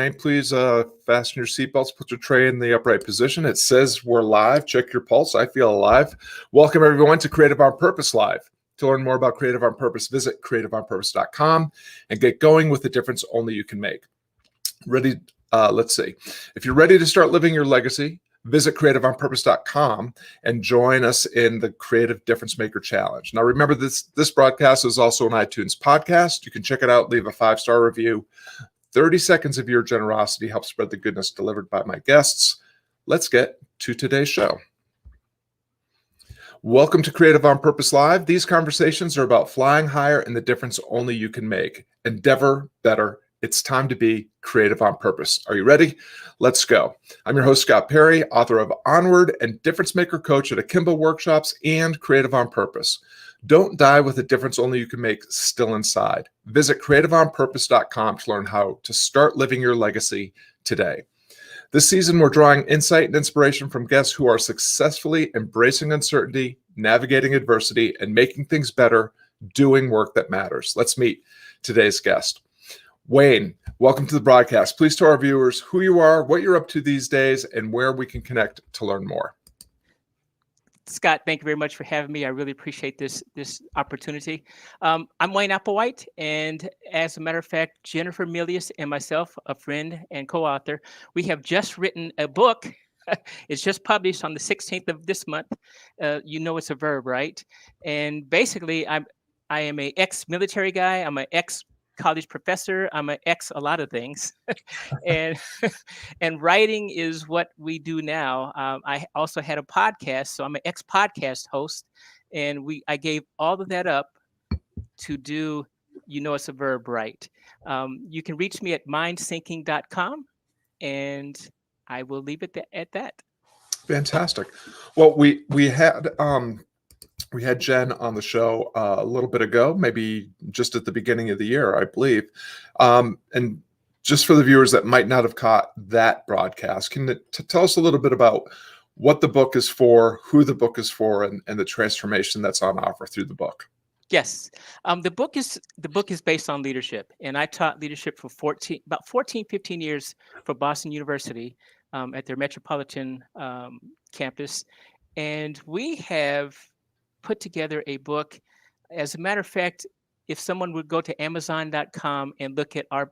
Please fasten your seatbelts, put your tray in the upright position. It says we're live. Check your pulse. I feel alive. Welcome, everyone, to Creative on Purpose Live. To learn more about Creative on Purpose, visit creativeonpurpose.com and get going with the difference only you can make. Ready? Let's see. If you're ready to start living your legacy, visit creativeonpurpose.com and join us in the Creative Difference Maker Challenge. Now, remember, this broadcast is also an iTunes podcast. You can check it out, leave a 5-star review. 30 seconds of your generosity helps spread the goodness delivered by my guests. Let's get to today's show. Welcome to Creative on Purpose Live. These conversations are about flying higher and the difference only you can make. Endeavor better. It's time to be creative on purpose. Are you ready? Let's go. I'm your host, Scott Perry, author of Onward and Difference Maker Coach at Akimbo Workshops and Creative on Purpose. Don't die with a difference only you can make still inside. Visit creativeonpurpose.com to learn how to start living your legacy today. This season, we're drawing insight and inspiration from guests who are successfully embracing uncertainty, navigating adversity, and making things better, doing work that matters. Let's meet today's guest. Wayne, welcome to the broadcast. Please tell our viewers who you are, what you're up to these days, and where we can connect to learn more. Scott, thank you very much for having me. I really appreciate this opportunity. I'm Wayne Applewhite, and as a matter of fact, Jennifer Milius and myself, a friend and co-author, we have just written a book. It's just published on the 16th of this month. You know it's a verb, right? And basically, I am an ex-military guy. I'm an ex-college professor. I'm an ex a lot of things, and and writing is what we do now. I also had a podcast, so I'm an ex-podcast host, and I gave all of that up to do. You know, it's a verb, right? You can reach me at mindsyncing.com, and I will leave it at that. Fantastic. Well, we had Jen on the show a little bit ago, maybe just at the beginning of the year, I believe. And just for the viewers that might not have caught that broadcast, can you tell us a little bit about what the book is for, who the book is for, and the transformation that's on offer through the book? Yes. The book is based on leadership, and I taught leadership for 15 years for Boston University at their Metropolitan campus. And we have put together a book. As a matter of fact, if someone would go to Amazon.com and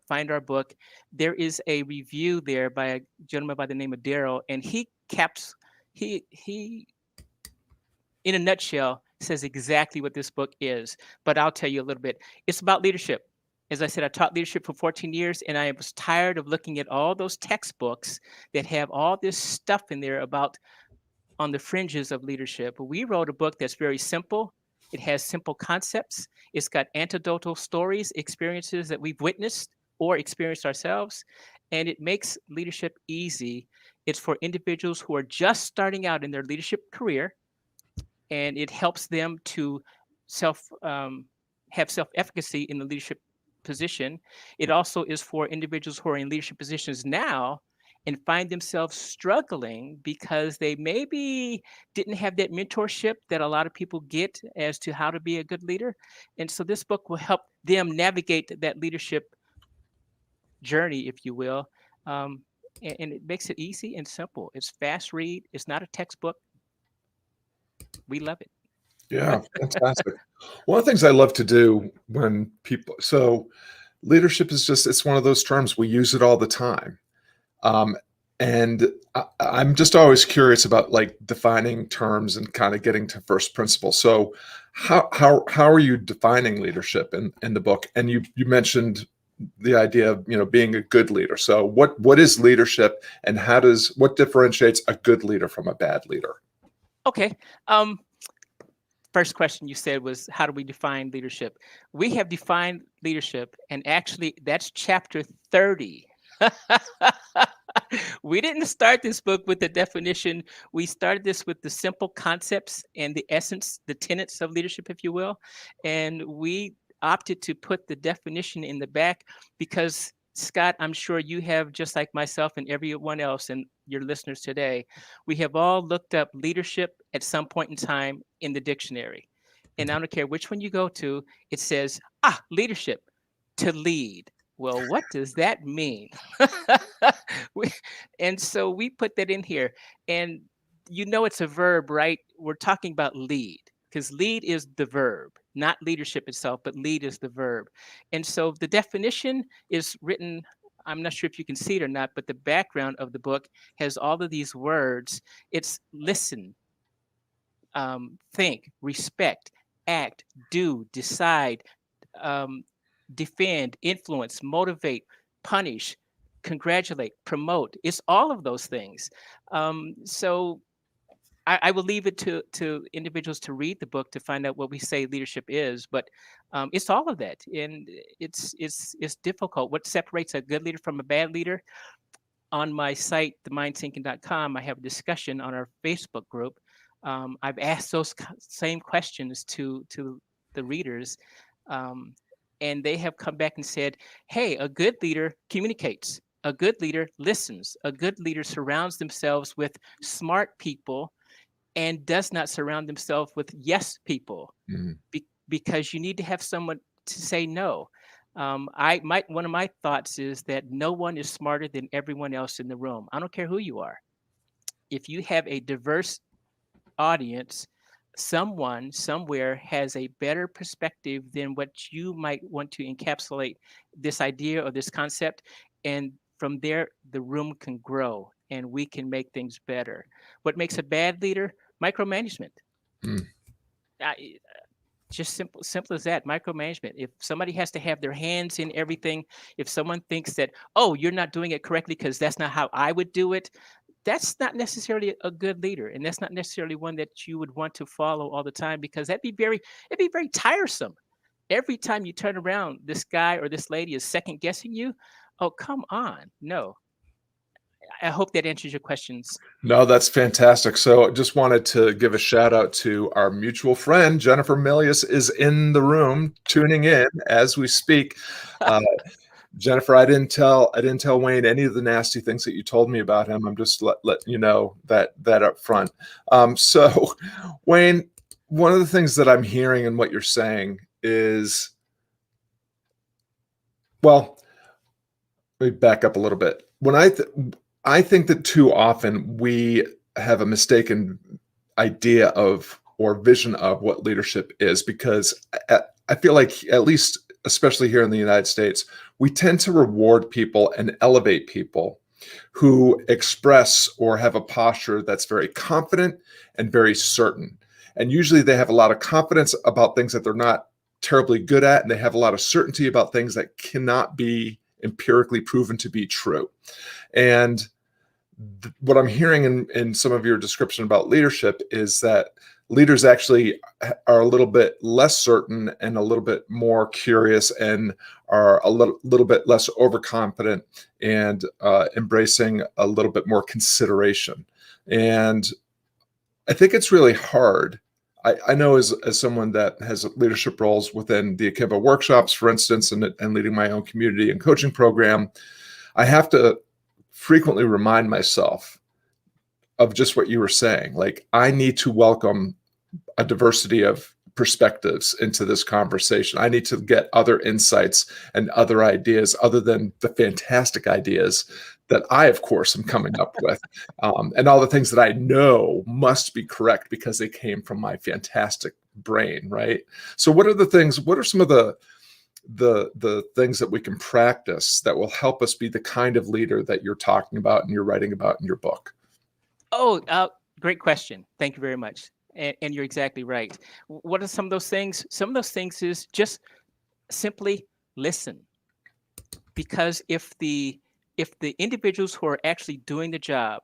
find our book, there is a review there by a gentleman by the name of Daryl, and he in a nutshell says exactly what this book is. But I'll tell you a little bit. It's about leadership. As I said, I taught leadership for 14 years, and I was tired of looking at all those textbooks that have all this stuff in there about on the fringes of leadership. We wrote a book that's very simple. It has simple concepts. It's got anecdotal stories, experiences that we've witnessed or experienced ourselves, and it makes leadership easy. It's for individuals who are just starting out in their leadership career, and it helps them to have self-efficacy in the leadership position. It also is for individuals who are in leadership positions now and find themselves struggling because they maybe didn't have that mentorship that a lot of people get as to how to be a good leader. And so this book will help them navigate that leadership journey, if you will. And it makes it easy and simple. It's fast read. It's not a textbook. We love it. Yeah, fantastic. One of the things I love to do when leadership is it's one of those terms, we use it all the time. And I'm just always curious about like defining terms and kind of getting to first principles. So how are you defining leadership in the book? And you mentioned the idea of, being a good leader. So what is leadership, and what differentiates a good leader from a bad leader? Okay. First question you said was, how do we define leadership? We have defined leadership, and actually that's chapter 30. We didn't start this book with the definition. We started this with the simple concepts and the essence, the tenets of leadership, if you will. And we opted to put the definition in the back because, Scott, I'm sure you have, just like myself and everyone else and your listeners today, we have all looked up leadership at some point in time in the dictionary. And I don't care which one you go to, it says, leadership, to lead. Well, what does that mean? We- and so we put that in here. And it's a verb, right? We're talking about lead because lead is the verb, not leadership itself, but lead is the verb. And so the definition is written. I'm not sure if you can see it or not, but the background of the book has all of these words. It's listen, think, respect, act, do, decide, um, defend, influence, motivate, punish, congratulate, promote. It's all of those things. So I will leave it to individuals to read the book to find out what we say leadership is, but it's all of that, and it's difficult. What separates a good leader from a bad leader? On my site, themindsinking.com, I have a discussion on our Facebook group. I've asked those same questions to the readers, um, and they have come back and said, "Hey, a good leader communicates. A good leader listens. A good leader surrounds themselves with smart people and does not surround themselves with yes people, Mhm. because you need to have someone to say no." I might One of my thoughts is that no one is smarter than everyone else in the room. I don't care who you are. If you have a diverse audience, someone somewhere has a better perspective than what you might want to encapsulate this idea or this concept, and from there the room can grow and we can make things better. What makes a bad leader? Micromanagement. Mm. I, just simple as that. Micromanagement. If somebody has to have their hands in everything, if someone thinks that, oh, you're not doing it correctly because that's not how I would do it, that's not necessarily a good leader, and that's not necessarily one that you would want to follow all the time, because it'd be very tiresome. Every time you turn around, this guy or this lady is second guessing you. Oh, come on. No. I hope that answers your questions. No, that's fantastic. So just wanted to give a shout out to our mutual friend, Jennifer Milius is in the room tuning in as we speak. Uh, Jennifer, I didn't tell Wayne any of the nasty things that you told me about him. I'm just letting you know that up front. So, Wayne, one of the things that I'm hearing in what you're saying is, well, let me back up a little bit. I think that too often we have a mistaken idea of or vision of what leadership is, because I feel like, at least especially here in the United States, we tend to reward people and elevate people who express or have a posture that's very confident and very certain. And usually they have a lot of confidence about things that they're not terribly good at, and they have a lot of certainty about things that cannot be empirically proven to be true. And what I'm hearing in some of your description about leadership is that leaders actually are a little bit less certain and a little bit more curious, and are a little bit less overconfident, and embracing a little bit more consideration. And I think it's really hard. I know, as someone that has leadership roles within the Akimbo workshops, for instance, and leading my own community and coaching program, I have to frequently remind myself of just what you were saying. Like, I need to welcome a diversity of perspectives into this conversation. I need to get other insights and other ideas other than the fantastic ideas that I, of course, am coming up with, and all the things that I know must be correct because they came from my fantastic brain, right? So, what are the things? What are some of the things that we can practice that will help us be the kind of leader that you're talking about and you're writing about in your book? Oh, great question. Thank you very much. And you're exactly right. What are some of those things? Some of those things is just simply listen, because if the individuals who are actually doing the job,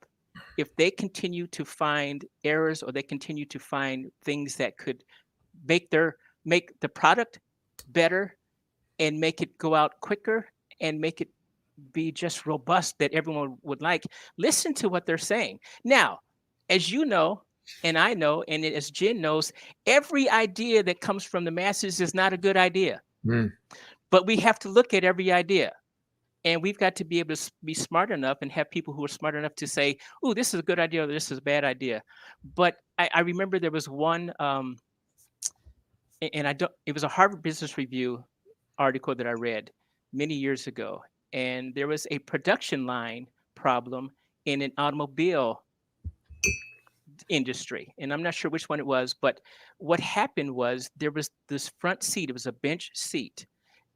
if they continue to find errors, or they continue to find things that could make the product better, and make it go out quicker, and make it be just robust, that everyone would like, listen to what they're saying. Now, as you know, and I know, and as Jen knows, every idea that comes from the masses is not a good idea. Mm. But we have to look at every idea. And we've got to be able to be smart enough and have people who are smart enough to say, oh, this is a good idea, or this is a bad idea. But I remember there was one, and I don't, it was a Harvard Business Review article that I read. many years ago, and there was a production line problem in an automobile industry, and I'm not sure which one it was, but what happened was there was this front seat. It was a bench seat,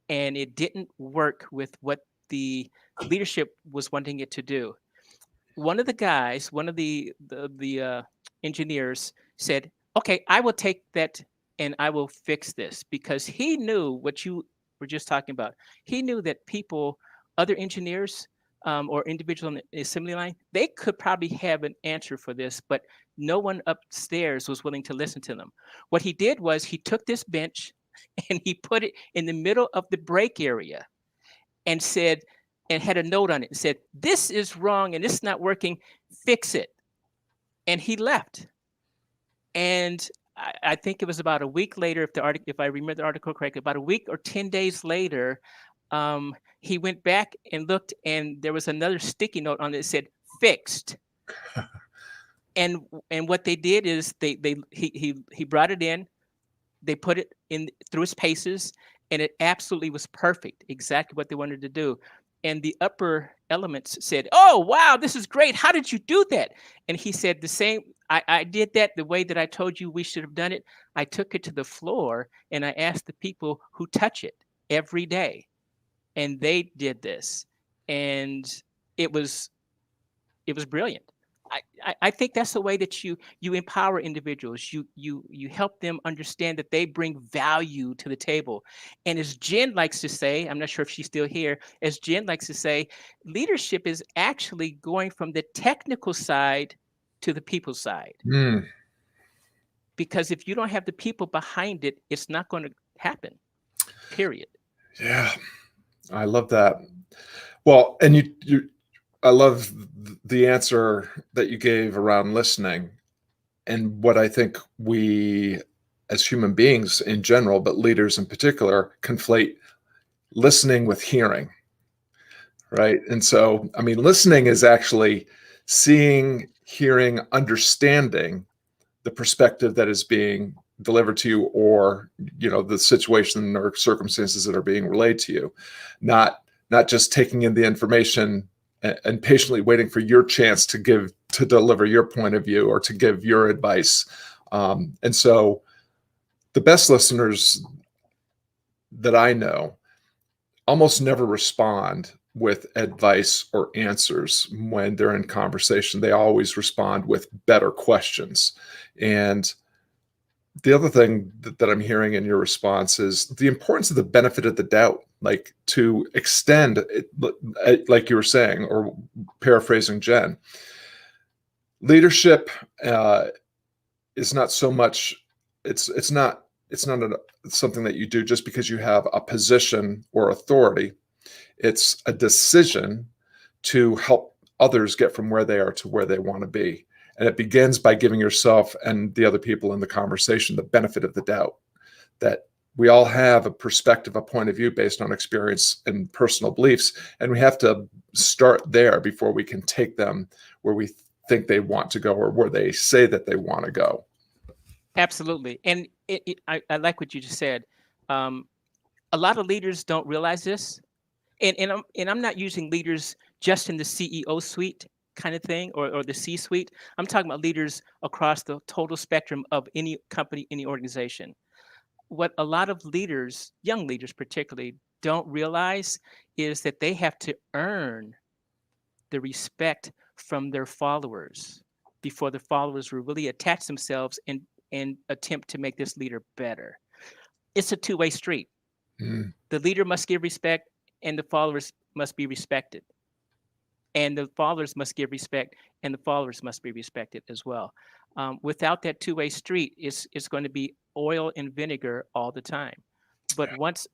and it didn't work with what the leadership was wanting it to do. One of the guys, one of the engineers said, "Okay, I will take that and I will fix this," because he knew what you were just talking about. He knew that people, other engineers, or individuals on the assembly line, they could probably have an answer for this, but no one upstairs was willing to listen to them. What he did was he took this bench and he put it in the middle of the break area and said, and had a note on it and said, "This is wrong and this is not working. Fix it." And he left. And I think it was about a week later, if I remember the article correctly, about a week or 10 days later, he went back and looked, and there was another sticky note on it that said "fixed." And what they did is he brought it in, they put it in through his paces, and it absolutely was perfect, exactly what they wanted to do. And the upper elements said, "Oh, wow, this is great. How did you do that?" And he said, "The same. I did that the way that I told you we should have done it. I took it to the floor and I asked the people who touch it every day, and they did this, and it was it was brilliant." I think that's the way that you empower individuals. You help them understand that they bring value to the table. And as Jen likes to say, I'm not sure if she's still here, as Jen likes to say, leadership is actually going from the technical side to the people side. Mm, Because if you don't have the people behind it, it's not going to happen. Period. yeah, I love that. Well, and I love the answer that you gave around listening, and what I think we as human beings in general, but leaders in particular, conflate listening with hearing, right? And so, I mean, listening is actually seeing, hearing, understanding the perspective that is being delivered to you, or the situation or circumstances that are being relayed to you, not just taking in the information and patiently waiting for your chance to deliver your point of view or to give your advice. And so the best listeners that I know almost never respond with advice or answers when they're in conversation. They always respond with better questions. And the other thing that I'm hearing in your response is the importance of the benefit of the doubt, like to extend it, like you were saying, or paraphrasing Jen. Leadership is not so much. It's not something that you do just because you have a position or authority. It's a decision to help others get from where they are to where they want to be. And it begins by giving yourself and the other people in the conversation the benefit of the doubt that we all have a perspective, a point of view based on experience and personal beliefs. And we have to start there before we can take them where we think they want to go or where they say that they want to go. Absolutely. And I like what you just said. Um, a lot of leaders don't realize this. And I'm not using leaders just in the CEO suite kind of thing, or the C suite. I'm talking about leaders across the total spectrum of any company, any organization. What a lot of leaders, young leaders particularly, don't realize is that they have to earn the respect from their followers before the followers will really attach themselves and attempt to make this leader better. It's a two-way street. Mm, The leader must give respect, and the followers must be respected. And the followers must give respect, and the followers must be respected as well. Without that two-way street, it's going to be oil and vinegar all the time. But once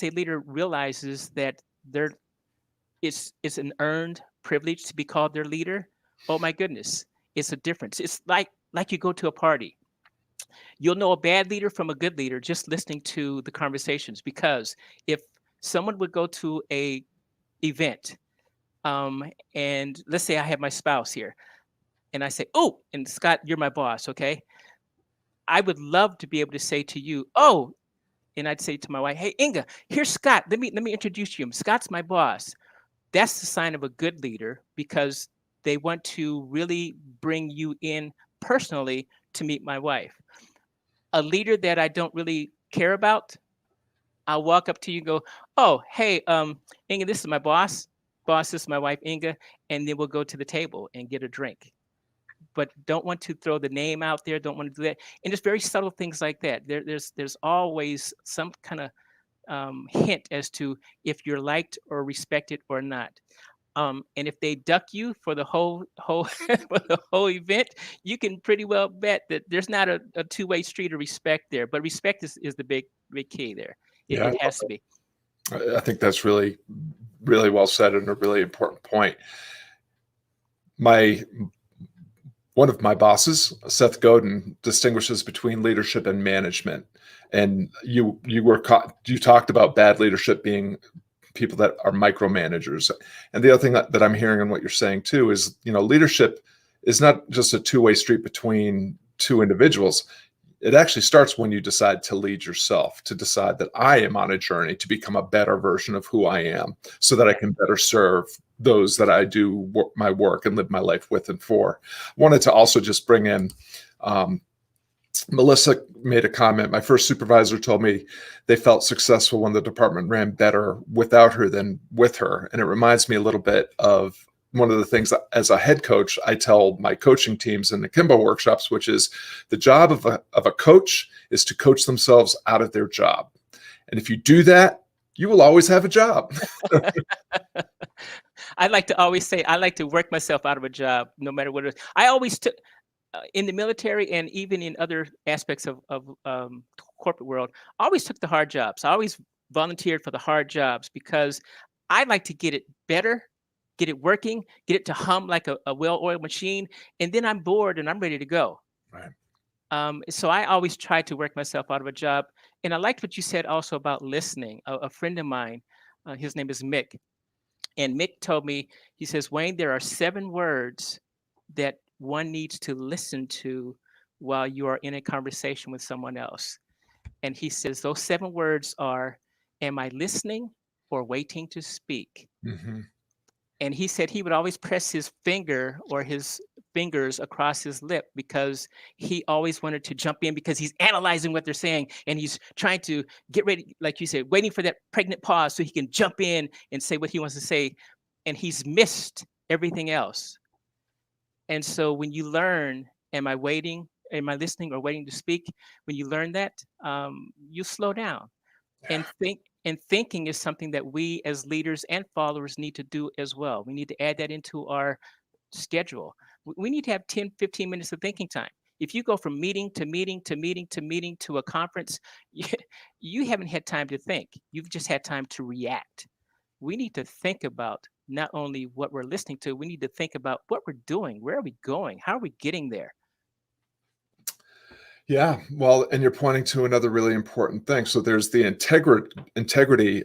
a leader realizes that they're it's an earned privilege to be called their leader, oh my goodness, it's a difference. It's like you go to a party. You'll know a bad leader from a good leader just listening to the conversations, because if someone would go to a event, and let's say I have my spouse here, and I say, "Oh, and Scott, you're my boss, okay? I would love to be able to say to you, oh, and I'd say to my wife, "Hey, Inga, here's Scott. Let me introduce you. Scott's my boss." That's the sign of a good leader, because they want to really bring you in personally to meet my wife. A leader that I don't really care about, I'll walk up to you and go, "Oh, hey, Inga, this is my boss. Boss, this is my wife, Inga," and then we'll go to the table and get a drink. But don't want to throw the name out there. Don't want to do that. And just very subtle things like that. There's always some kind of hint as to if you're liked or respected or not. And if they duck you for the whole for the whole event, you can pretty well bet that there's not a two-way street of respect there. But respect is the big key there. It, Yeah, it has to be. I think that's really, really well said and a really important point. One of my bosses, Seth Godin, distinguishes between leadership and management. And you talked about bad leadership being people that are micromanagers. And the other thing that I'm hearing in what you're saying too is, leadership is not just a two-way street between two individuals. It actually starts when you decide to lead yourself, to decide that I am on a journey to become a better version of who I am, so that I can better serve those that I do my work and live my life with and for. I wanted to also just bring in, Melissa made a comment. My first supervisor told me they felt successful when the department ran better without her than with her. And it reminds me a little bit of one of the things that, as a head coach, I tell my coaching teams in the Kimbo workshops, which is the job of a coach is to coach themselves out of their job. And if you do that, you will always have a job. I like to always say, I like to work myself out of a job, no matter what it is. I always took, in the military and even in other aspects of corporate world, I always took the hard jobs. I always volunteered for the hard jobs, because I like to get it better, get it working, get it to hum like a well-oiled machine, and then I'm bored and I'm ready to go. Right. So I always try to work myself out of a job. And I liked what you said also about listening. A friend of mine, his name is Mick, and Mick told me, he says, "Wayne, there are 7 words that one needs to listen to while you are in a conversation with someone else." And he says those 7 words are, "Am I listening or waiting to speak?" Mm-hmm. And he said he would always press his finger or his fingers across his lip, because he always wanted to jump in, because he's analyzing what they're saying and he's trying to get ready, like you said, waiting for that pregnant pause so he can jump in and say what he wants to say. And he's missed everything else. And so when you learn, am I waiting? Am I listening or waiting to speak? When you learn that, you slow down and think. And thinking is something that we as leaders and followers need to do as well. We need to add that into our schedule. We need to have 10, 15 minutes of thinking time. If you go from meeting to meeting to meeting to meeting to a conference, you haven't had time to think. You've just had time to react. We need to think about not only what we're listening to, we need to think about what we're doing. Where are we going? How are we getting there? Yeah, well, and you're pointing to another really important thing. So there's the integrity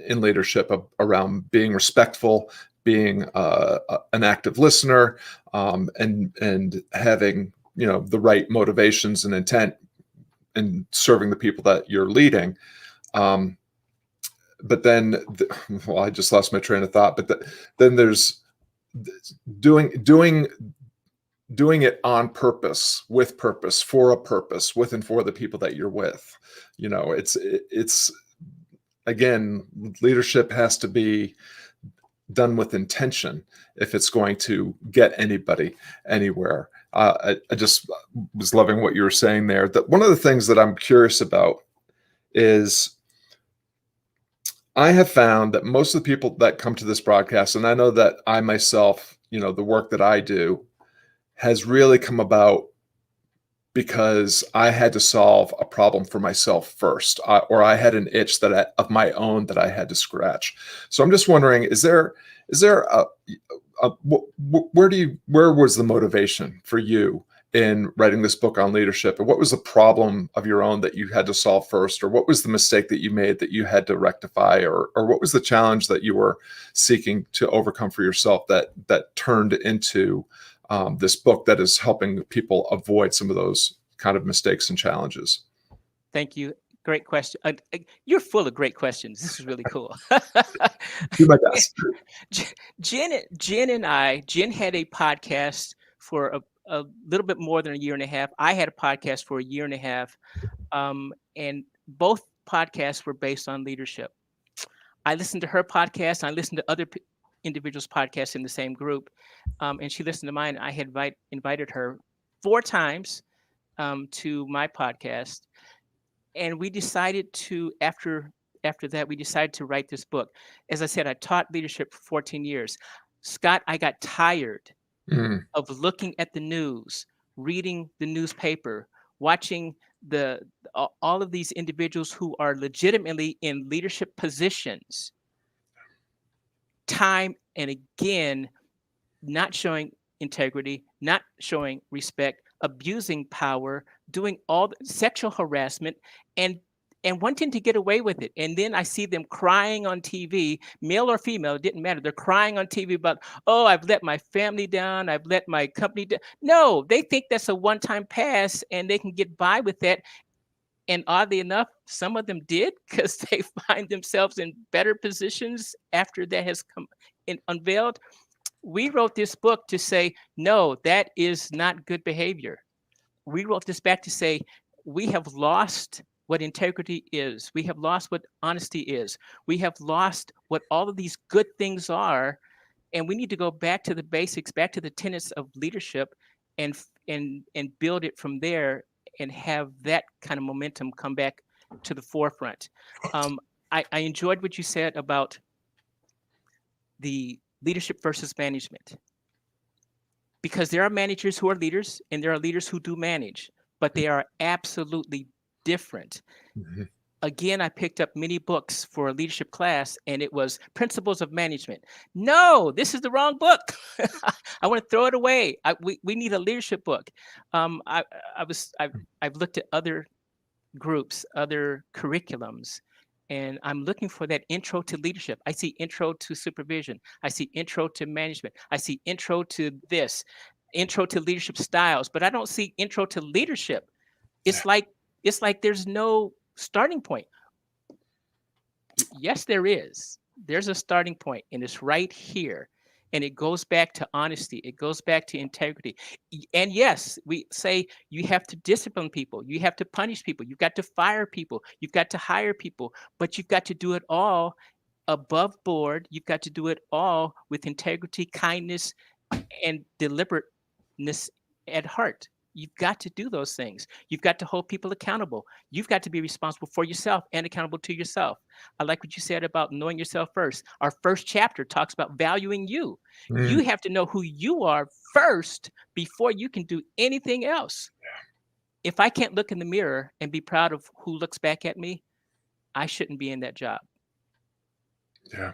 in leadership around being respectful, being an active listener, and having the right motivations and intent in serving the people that you're leading. But then, well, I just lost my train of thought. But then there's doing it on purpose, with purpose, for a purpose, with and for the people that you're with. It's again, leadership has to be done with intention if it's going to get anybody anywhere. I just was loving what you were saying there. That one of the things that I'm curious about is, I have found that most of the people that come to this broadcast, and I know that I myself, the work that I do has really come about because I had to solve a problem for myself first, or I had an itch of my own that I had to scratch. So I'm just wondering, is there where was the motivation for you in writing this book on leadership? And what was the problem of your own that you had to solve first? Or what was the mistake that you made that you had to rectify? Or what was the challenge that you were seeking to overcome for yourself that turned into this book that is helping people avoid some of those kind of mistakes and challenges? Thank you. Great question. You're full of great questions. This is really cool. Do my best. Jen had a podcast for a little bit more than a year and a half. I had a podcast for a year and a half. And both podcasts were based on leadership. I listened to her podcast. I listened to other individuals' podcasts in the same group. And she listened to mine. I had invited her 4 times to my podcast. And we decided to, after that, we decided to write this book. As I said, I taught leadership for 14 years. Scott, I got tired of looking at the news, reading the newspaper, watching all of these individuals who are legitimately in leadership positions, time and again, not showing integrity, not showing respect, abusing power, doing all the sexual harassment, and wanting to get away with it. And then I see them crying on TV, male or female, it didn't matter. They're crying on TV about, oh, I've let my family down, I've let my company down. No, they think that's a one-time pass and they can get by with that. And oddly enough, some of them did, because they find themselves in better positions after that has come unveiled. We wrote this book to say, no, that is not good behavior. We wrote this back to say, we have lost what integrity is. We have lost what honesty is. We have lost what all of these good things are. And we need to go back to the basics, back to the tenets of leadership, and build it from there, and have that kind of momentum come back to the forefront. I enjoyed what you said about the leadership versus management, because there are managers who are leaders and there are leaders who do manage, but they are absolutely different. Again, I picked up many books for a leadership class, and it was Principles of Management. No, this is the wrong book. I want to throw it away. We need a leadership book. I've looked at other groups, other curriculums, and I'm looking for that intro to leadership. I see intro to supervision. I see intro to management. I see intro to this, intro to leadership styles, but I don't see intro to leadership. It's like there's no starting point. Yes, there is. There's a starting point, and it's right here. And it goes back to honesty. It goes back to integrity. And yes, we say you have to discipline people. You have to punish people. You've got to fire people. You've got to hire people. But you've got to do it all above board. You've got to do it all with integrity, kindness, and deliberateness at heart. You've got to do those things. You've got to hold people accountable. You've got to be responsible for yourself and accountable to yourself. I like what you said about knowing yourself first. Our first chapter talks about valuing you. You have to know who you are first before you can do anything else. If I can't look in the mirror and be proud of who looks back at me, I shouldn't be in that job. Yeah.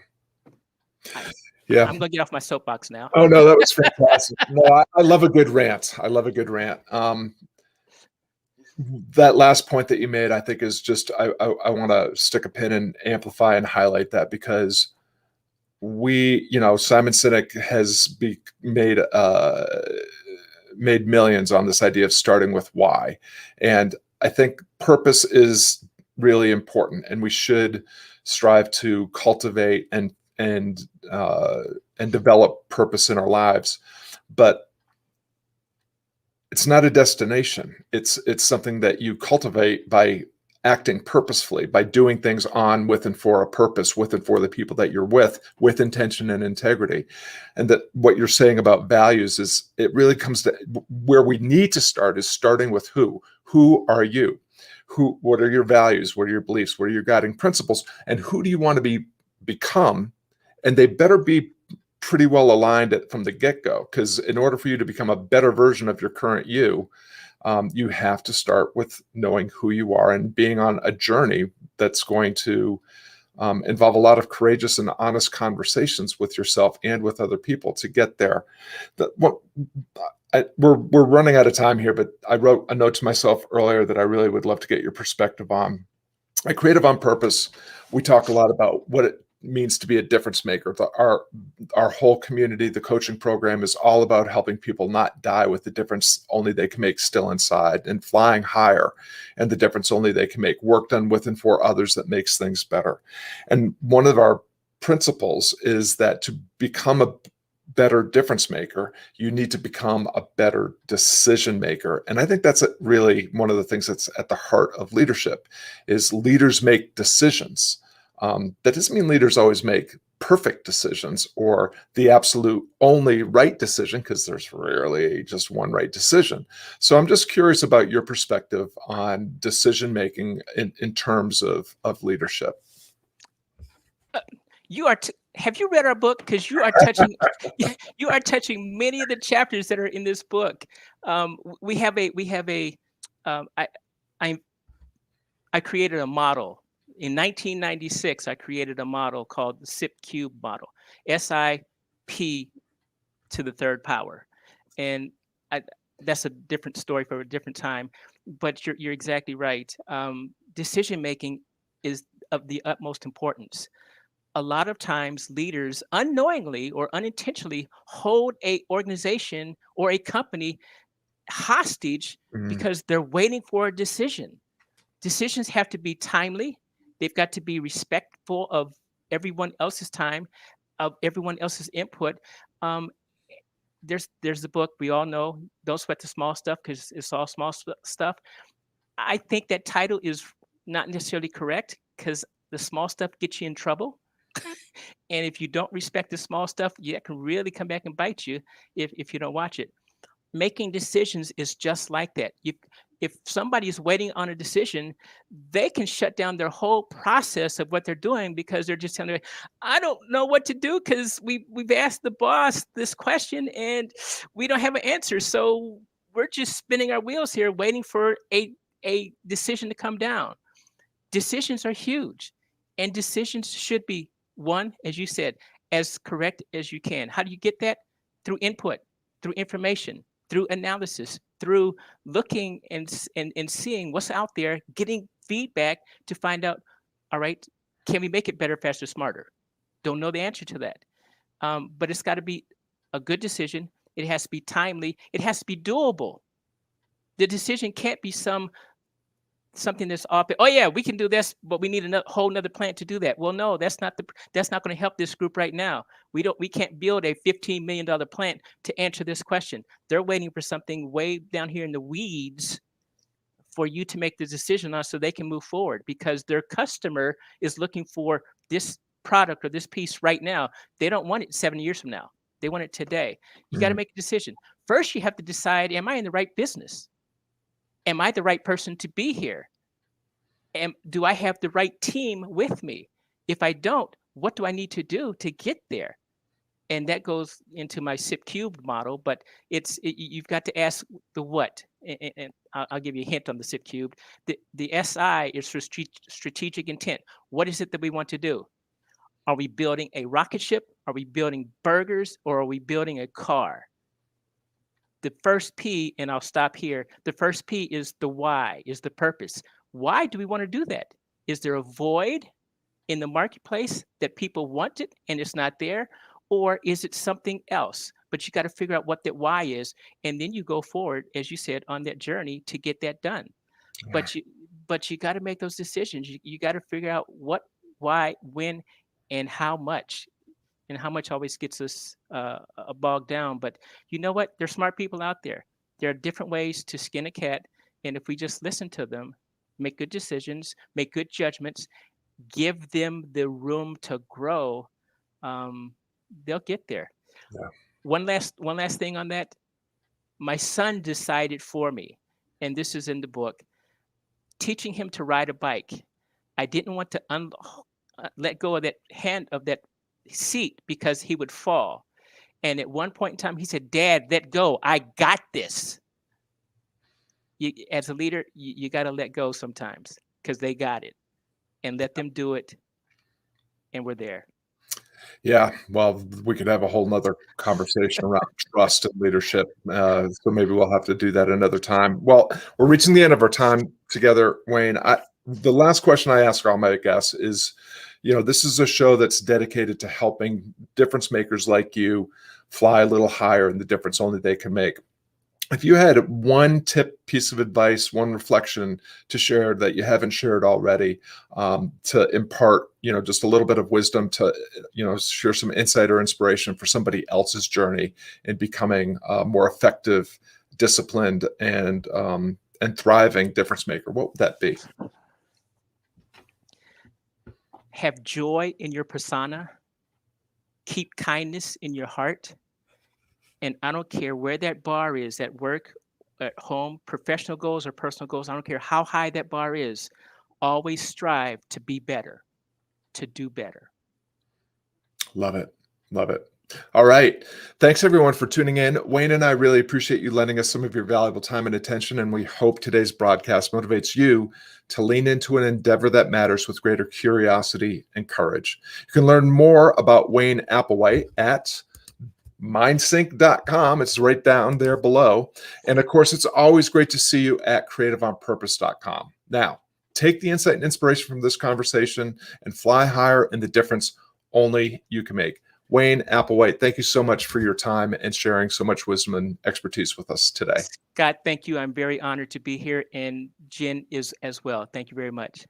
I'm going to get off my soapbox now. Oh, no, that was fantastic. No, I love a good rant. I love a good rant. That last point that you made, I think, is just, I want to stick a pin and amplify and highlight that, because Simon Sinek has made millions on this idea of starting with why. And I think purpose is really important, and we should strive to cultivate and develop purpose in our lives. But it's not a destination. It's something that you cultivate by acting purposefully, by doing things on, with, and for a purpose, with and for the people that you're with intention and integrity. And that what you're saying about values is, it really comes to where we need to start, is starting with who. Who are you? What are your values? What are your beliefs? What are your guiding principles? And who do you want to become? And they better be pretty well aligned from the get-go, because in order for you to become a better version of your current you, you have to start with knowing who you are and being on a journey that's going to involve a lot of courageous and honest conversations with yourself and with other people to get there. We're running out of time here, but I wrote a note to myself earlier that I really would love to get your perspective on. At Creative on Purpose, we talk a lot about what it means to be a difference maker. Our whole community, the coaching program, is all about helping people not die with the difference only they can make still inside, and flying higher and the difference only they can make, work done with and for others that makes things better. And one of our principles is that to become a better difference maker, you need to become a better decision maker. And I think that's really one of the things that's at the heart of leadership is leaders make decisions. That doesn't mean leaders always make perfect decisions or the absolute only right decision, because there's rarely just one right decision. So I'm just curious about your perspective on decision making in terms of leadership. Have you read our book? Because you are touching you are touching many of the chapters that are in this book. We have a I created a model. In 1996, I created a model called the SIP cube model, SIP to the third power. And that's a different story for a different time, but you're exactly right. Decision making is of the utmost importance. A lot of times leaders unknowingly or unintentionally hold a organization or a company hostage because they're waiting for a decision. Decisions have to be timely. They've got to be respectful of everyone else's time, of everyone else's input. Um, there's the book we all know, Don't Sweat the Small Stuff, because it's all small stuff. I think that title is not necessarily correct, because the small stuff gets you in trouble. And if you don't respect the small stuff, that can really come back and bite you if you don't watch it. Making decisions is just like that. If somebody is waiting on a decision, they can shut down their whole process of what they're doing because they're just telling me, I don't know what to do because we've asked the boss this question and we don't have an answer. So we're just spinning our wheels here waiting for a decision to come down. Decisions are huge, and decisions should be, one, as you said, as correct as you can. How do you get that? Through input, through information, through analysis, through looking and seeing what's out there, getting feedback to find out, all right, can we make it better, faster, smarter? Don't know the answer to that. But it's got to be a good decision. It has to be timely. It has to be doable. The decision can't be something that's off. Oh yeah, we can do this, but we need a whole nother plant to do that. Well, no, that's not going to help this group right now. We can't build a $15 million plant to answer this question. They're waiting for something way down here in the weeds for you to make the decision on, so they can move forward, because their customer is looking for this product or this piece right now. They don't want it 7 years from now. They want it today. You got to make a decision. First, you have to decide, am I in the right business? Am I the right person to be here? Do I have the right team with me? If I don't, what do I need to do to get there? And that goes into my SIP cubed model, but you've got to ask the what. And I'll give you a hint on the SIP cubed. The SI is for strategic intent. What is it that we want to do? Are we building a rocket ship? Are we building burgers? Or are we building a car? The first P, and I'll stop here, the first P is the why, is the purpose. Why do we want to do that? Is there a void in the marketplace that people want it and it's not there? Or is it something else? But you got to figure out what that why is, and then you go forward, as you said, on that journey to get that done. Yeah. But you got to make those decisions. You got to figure out what, why, when, and how much. And how much always gets us bogged down. But you know what? There's smart people out there. There are different ways to skin a cat. And if we just listen to them, make good decisions, make good judgments, give them the room to grow, they'll get there. Yeah. One last thing on that. My son decided for me, and this is in the book, teaching him to ride a bike. I didn't want to let go of that seat because he would fall. And at one point in time, he said, Dad, let go. I got this. As a leader, you got to let go sometimes because they got it, and let them do it. And we're there. Yeah, well, we could have a whole nother conversation around trust and leadership. So maybe we'll have to do that another time. Well, we're reaching the end of our time together, Wayne. The last question I ask all my guests is, This is a show that's dedicated to helping difference makers like you fly a little higher in the difference only they can make. If you had one tip, piece of advice, one reflection to share that you haven't shared already, to impart, just a little bit of wisdom to, share some insight or inspiration for somebody else's journey in becoming a more effective, disciplined, and thriving difference maker, what would that be? Have joy in your persona. Keep kindness in your heart. And I don't care where that bar is, at work, at home, professional goals or personal goals. I don't care how high that bar is. Always strive to be better, to do better. Love it. Love it. All right. Thanks everyone for tuning in. Wayne and I really appreciate you lending us some of your valuable time and attention, and we hope today's broadcast motivates you to lean into an endeavor that matters with greater curiosity and courage. You can learn more about Wayne Applewhite at mindsync.com. It's right down there below. And of course, it's always great to see you at creativeonpurpose.com. Now, take the insight and inspiration from this conversation and fly higher in the difference only you can make. Wayne Applewhite, thank you so much for your time and sharing so much wisdom and expertise with us today. Scott, thank you. I'm very honored to be here, and Jen is as well. Thank you very much.